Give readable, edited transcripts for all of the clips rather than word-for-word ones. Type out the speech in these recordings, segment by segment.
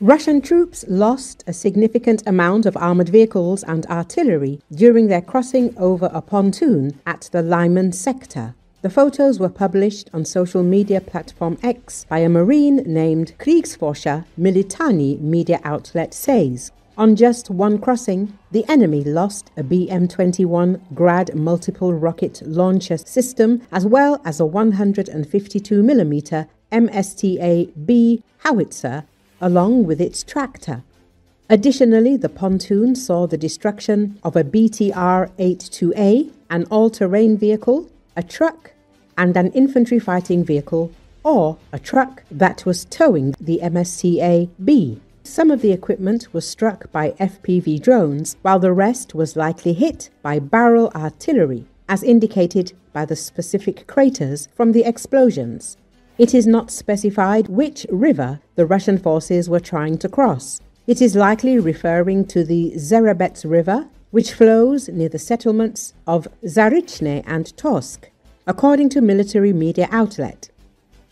Russian troops lost a significant amount of armored vehicles and artillery during their crossing over a pontoon at the Lyman sector. The photos were published on social media platform X by a Marine named Kriegsforscher. Militany media outlet says. On just one crossing, the enemy lost a BM-21 Grad multiple rocket launcher system as well as a 152mm Msta-B howitzer along with its tractor. Additionally, the pontoon saw the destruction of a BTR-82A, an all-terrain vehicle, a truck, and an infantry fighting vehicle, or a truck that was towing the Msta-B. Some of the equipment was struck by FPV drones, while the rest was likely hit by barrel artillery, as indicated by the specific craters from the explosions. It is not specified which river the Russian forces were trying to cross. It is likely referring to the Zherebets River, which flows near the settlements of Zarichne and Torske, according to military media outlet.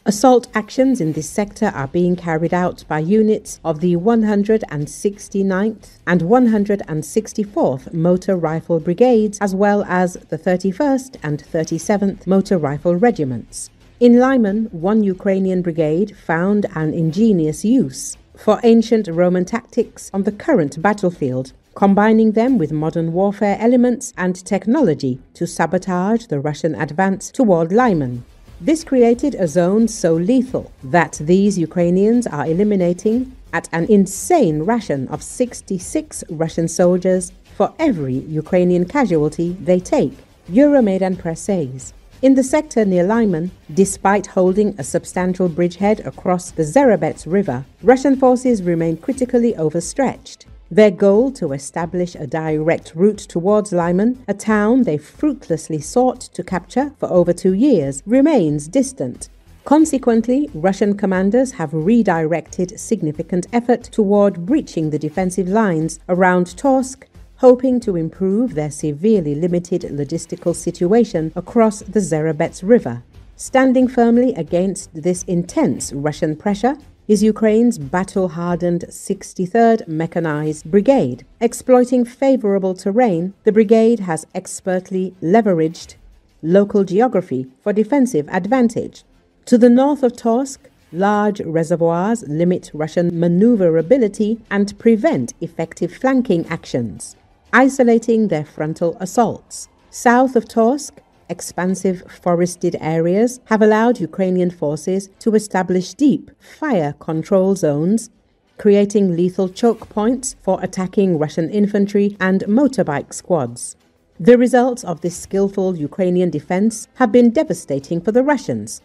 Assault actions in this sector are being carried out by units of the 169th and 164th Motor Rifle Brigades, as well as the 31st and 37th Motor Rifle Regiments. In Lyman, one Ukrainian brigade found an ingenious use for ancient Roman tactics on the current battlefield, combining them with modern warfare elements and technology to sabotage the Russian advance toward Lyman. This created a zone so lethal that these Ukrainians are eliminating at an insane ration of 66 Russian soldiers for every Ukrainian casualty they take, Euromaidan Press says. In the sector near Lyman, despite holding a substantial bridgehead across the Zherebets River, Russian forces remain critically overstretched. Their goal to establish a direct route towards Lyman, a town they fruitlessly sought to capture for over 2 years, remains distant. Consequently, Russian commanders have redirected significant effort toward breaching the defensive lines around Torske, hoping to improve their severely limited logistical situation across the Zherebets River. Standing firmly against this intense Russian pressure is Ukraine's battle-hardened 63rd Mechanized Brigade. Exploiting favorable terrain, the brigade has expertly leveraged local geography for defensive advantage. To the north of Torske, large reservoirs limit Russian maneuverability and prevent effective flanking actions, isolating their frontal assaults. South of Torske, expansive forested areas have allowed Ukrainian forces to establish deep fire control zones, creating lethal choke points for attacking Russian infantry and motorbike squads. The results of this skillful Ukrainian defense have been devastating for the Russians.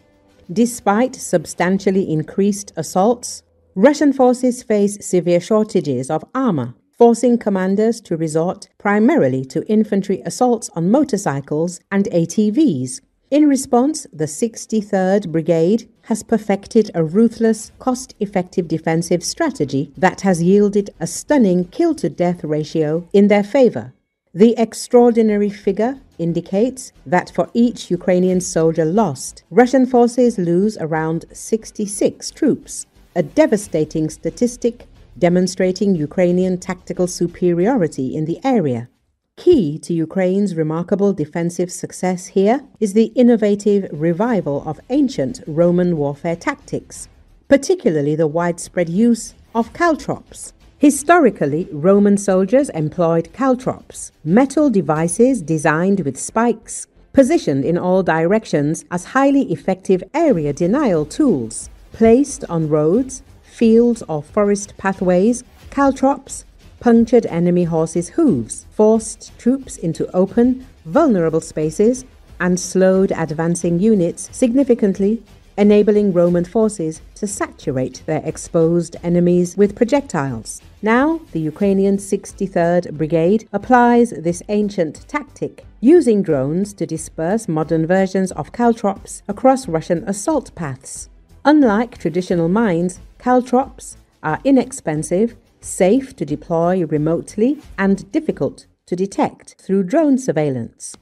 Despite substantially increased assaults, Russian forces face severe shortages of armor, forcing commanders to resort primarily to infantry assaults on motorcycles and ATVs. In response, the 63rd Brigade has perfected a ruthless, cost-effective defensive strategy that has yielded a stunning kill-to-death ratio in their favor. The extraordinary figure indicates that for each Ukrainian soldier lost, Russian forces lose around 66 troops, a devastating statistic demonstrating Ukrainian tactical superiority in the area. Key to Ukraine's remarkable defensive success here is the innovative revival of ancient Roman warfare tactics, particularly the widespread use of caltrops. Historically, Roman soldiers employed caltrops, metal devices designed with spikes, positioned in all directions as highly effective area denial tools. Placed on roads, fields or forest pathways, caltrops punctured enemy horses' hooves, forced troops into open, vulnerable spaces, and slowed advancing units significantly, enabling Roman forces to saturate their exposed enemies with projectiles. Now, the Ukrainian 63rd Brigade applies this ancient tactic, using drones to disperse modern versions of caltrops across Russian assault paths. Unlike traditional mines, caltrops are inexpensive, safe to deploy remotely, and difficult to detect through drone surveillance.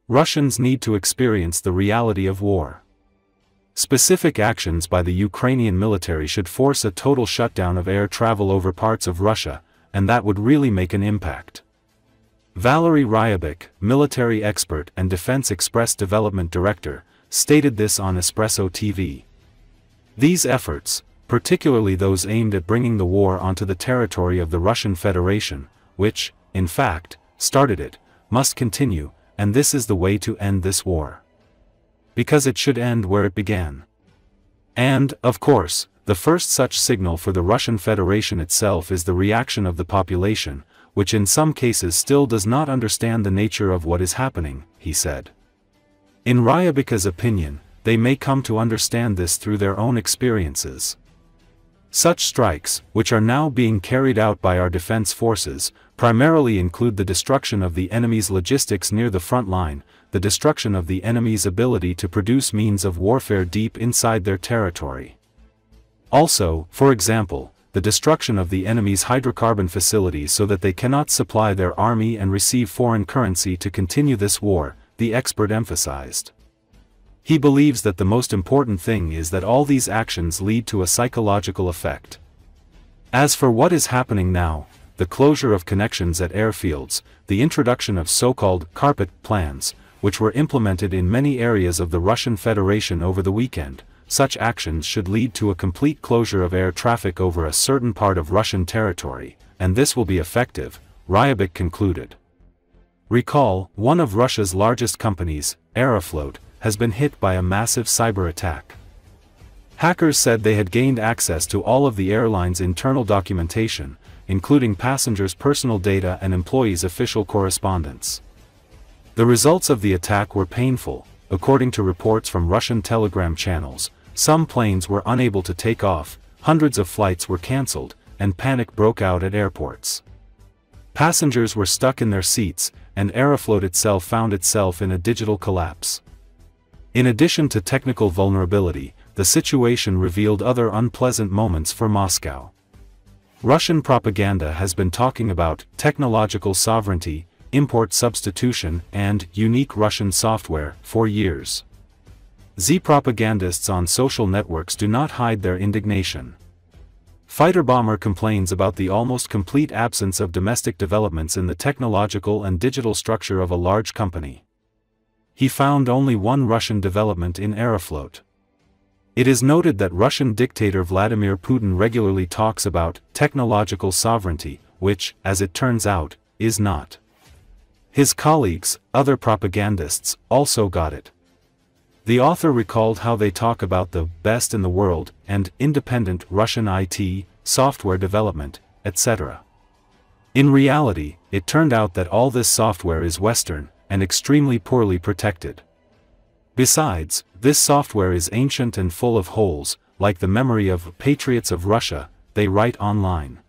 Russians need to experience the reality of war. Specific actions by the Ukrainian military should force a total shutdown of air travel over parts of Russia, and that would really make an impact. Valery Ryabik, military expert and Defense Express development director, stated this on Espresso TV. These efforts, particularly those aimed at bringing the war onto the territory of the Russian Federation, which, in fact, started it, must continue, and this is the way to end this war. Because it should end where it began. And, of course, the first such signal for the Russian Federation itself is the reaction of the population, which in some cases still does not understand the nature of what is happening, he said. In Ryabika's opinion, they may come to understand this through their own experiences. Such strikes, which are now being carried out by our defense forces, primarily include the destruction of the enemy's logistics near the front line, the destruction of the enemy's ability to produce means of warfare deep inside their territory. Also, for example, the destruction of the enemy's hydrocarbon facilities so that they cannot supply their army and receive foreign currency to continue this war, the expert emphasized. He believes that the most important thing is that all these actions lead to a psychological effect. As for what is happening now, the closure of connections at airfields, the introduction of so-called carpet plans, which were implemented in many areas of the Russian Federation over the weekend, such actions should lead to a complete closure of air traffic over a certain part of Russian territory, and this will be effective, Ryabik concluded. Recall, one of Russia's largest companies, Aeroflot, has been hit by a massive cyber attack. Hackers said they had gained access to all of the airline's internal documentation, including passengers' personal data and employees' official correspondence. The results of the attack were painful. According to reports from Russian Telegram channels, some planes were unable to take off, hundreds of flights were cancelled, and panic broke out at airports. Passengers were stuck in their seats, and Aeroflot itself found itself in a digital collapse. In addition to technical vulnerability, the situation revealed other unpleasant moments for Moscow. Russian propaganda has been talking about technological sovereignty, import substitution, and unique Russian software for years. Z-propagandists on social networks do not hide their indignation. Fighter Bomber complains about the almost complete absence of domestic developments in the technological and digital structure of a large company. He found only one Russian development in Aeroflot. It is noted that Russian dictator Vladimir Putin regularly talks about technological sovereignty, which, as it turns out, is not. His colleagues, other propagandists, also got it. The author recalled how they talk about the best in the world and independent Russian IT, software development, etc. In reality, it turned out that all this software is Western and extremely poorly protected. Besides, this software is ancient and full of holes, like the memory of patriots of Russia, they write online.